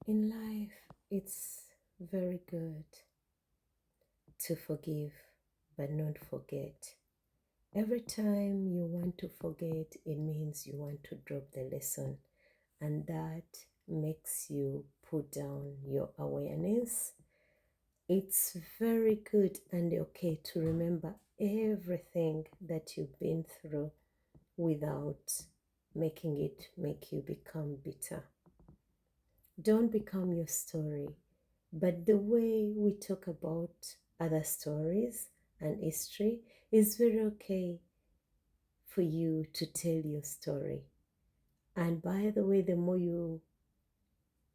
In life, it's very good to forgive but not forget. Every time you want to forget, it means you want to drop the lesson, and that makes you put down your awareness. It's very good and okay to remember everything that you've been through without making it make you become bitter. Don't become your story. But the way we talk about other stories and history is very okay for you to tell your story. And by the way, the more you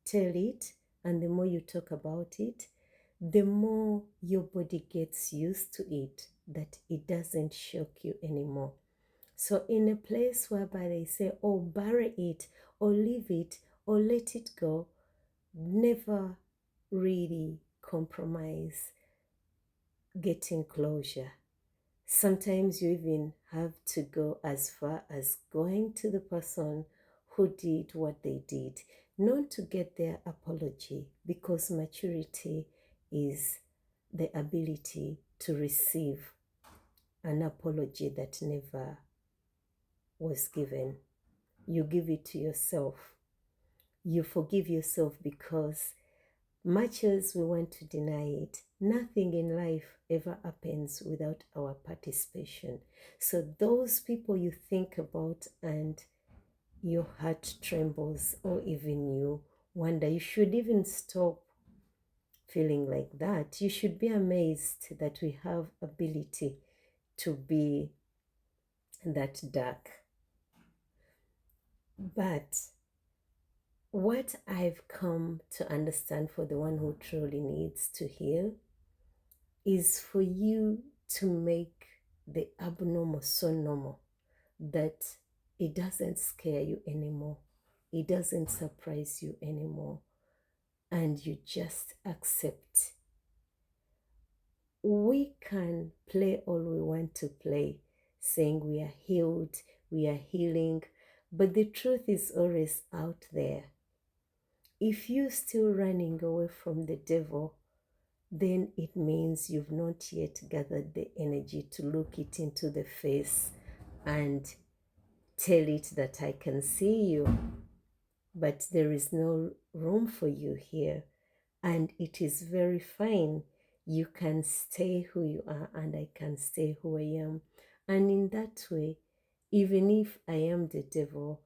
tell it and the more you talk about it, the more your body gets used to it, that it doesn't shock you anymore. So, in a place whereby they say, oh, bury it, or leave it, or let it go, never really compromise getting closure. Sometimes you even have to go as far as going to the person who did what they did, not to get their apology, because maturity is the ability to receive an apology that never was given. You give it to yourself. You forgive yourself because much as we want to deny it, nothing in life ever happens without our participation. So, those people you think about and your heart trembles, or even you wonder, you should even stop feeling like that. You should be amazed that we have ability to be that dark. But what I've come to understand, for the one who truly needs to heal, is for you to make the abnormal so normal that it doesn't scare you anymore. It doesn't surprise you anymore. And you just accept. We can play all we want to play, saying we are healed, we are healing, but the truth is always out there. If you're still running away from the devil, then it means you've not yet gathered the energy to look it into the face and tell it that I can see you, but there is no room for you here. And it is very fine. You can stay who you are, and I can stay who I am. And in that way, even if I am the devil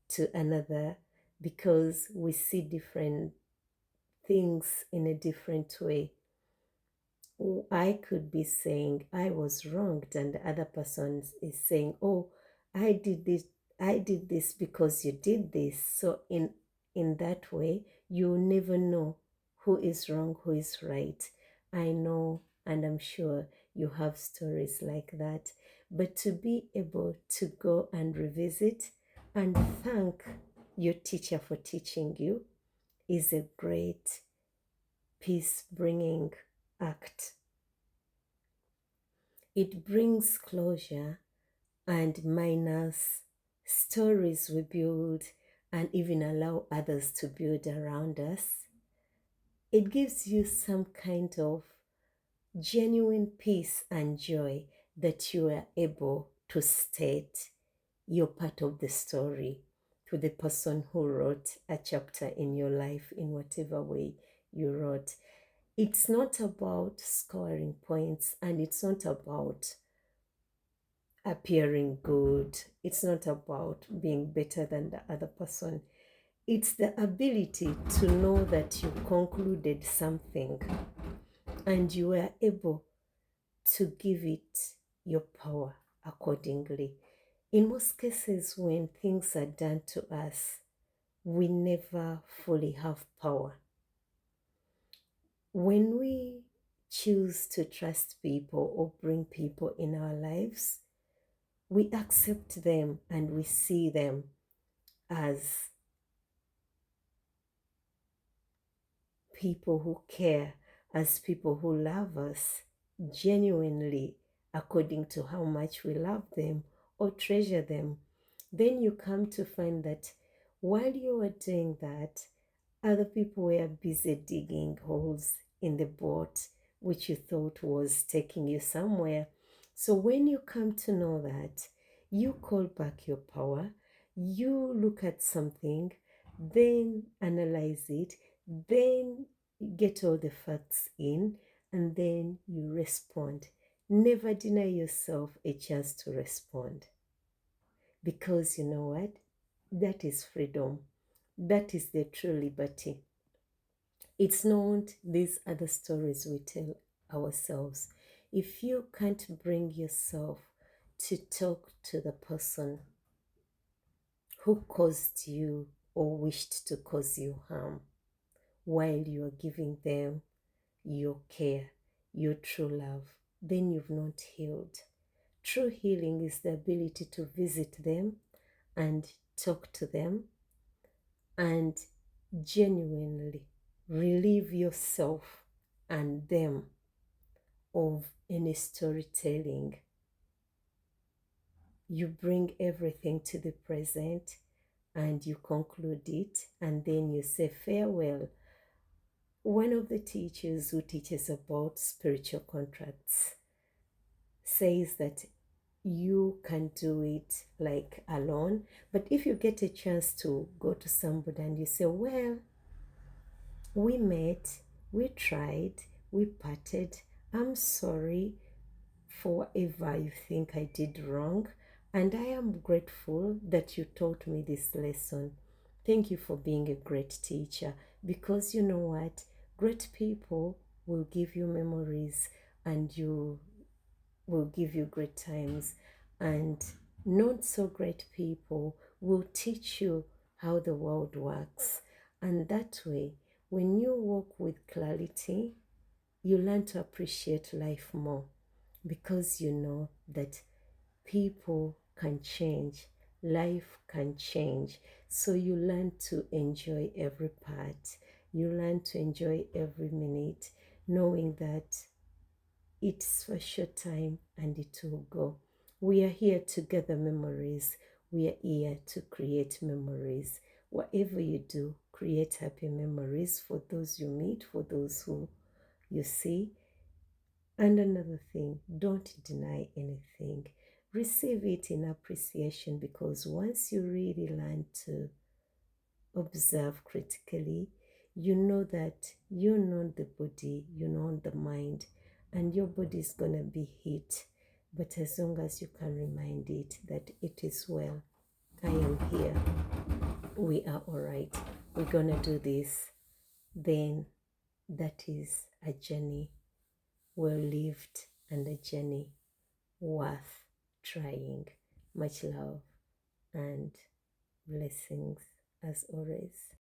to another, because we see different things in a different way, I could be saying I was wronged, and the other person is saying, "Oh, I did this. I did this because you did this." So in that way, you never know who is wrong, who is right. I know, and I'm sure you have stories like that. But to be able to go and revisit and thank your teacher for teaching you is a great peace bringing act. It brings closure and minus stories we build and even allow others to build around us. It gives you some kind of genuine peace and joy that you are able to state your part of the story to the person who wrote a chapter in your life in whatever way you wrote. It's not about scoring points, and it's not about appearing good. It's not about being better than the other person. It's the ability to know that you concluded something and you were able to give it your power accordingly. In most cases, when things are done to us, we never fully have power. When we choose to trust people or bring people in our lives, we accept them and we see them as people who care, as people who love us genuinely according to how much we love them or treasure them. Then you come to find that while you are doing that, Other people were busy digging holes in the boat, which you thought was taking you somewhere. So when you come to know that, you call back your power, you look at something, then analyze it, then get all the facts in, and then you respond. Never deny yourself a chance to respond, because you know what? That is freedom. That is the true liberty. It's not these other stories we tell ourselves. If you can't bring yourself to talk to the person who caused you or wished to cause you harm while you are giving them your care, your true love, then you've not healed. True healing is the ability to visit them and talk to them and genuinely relieve yourself and them of any storytelling. You bring everything to the present and you conclude it, and then you say farewell. One of the teachers who teaches about spiritual contracts says that you can do it like alone, but if you get a chance to go to somebody and you say, well, we met, we tried, we parted, I'm sorry for whatever you think I did wrong, and I am grateful that you taught me this lesson. Thank you for being a great teacher, because you know what? Great people will give you memories and you will give you great times, and not so great people will teach you how the world works. And that way, when you walk with clarity, you learn to appreciate life more, because you know that people can change, life can change. So you learn to enjoy every part, you learn to enjoy every minute, knowing that it's for a short time and it will go. We are here to gather memories. We are here to create memories. Whatever you do, create happy memories for those you meet, for those who you see. And another thing, don't deny anything. Receive it in appreciation, because once you really learn to observe critically, you know that you know the body, you know the mind, and your body is going to be hit. But as long as you can remind it that it is well, I am here, we are all right, we're going to do this, then that is a journey well lived and a journey worth trying. Much love and blessings as always.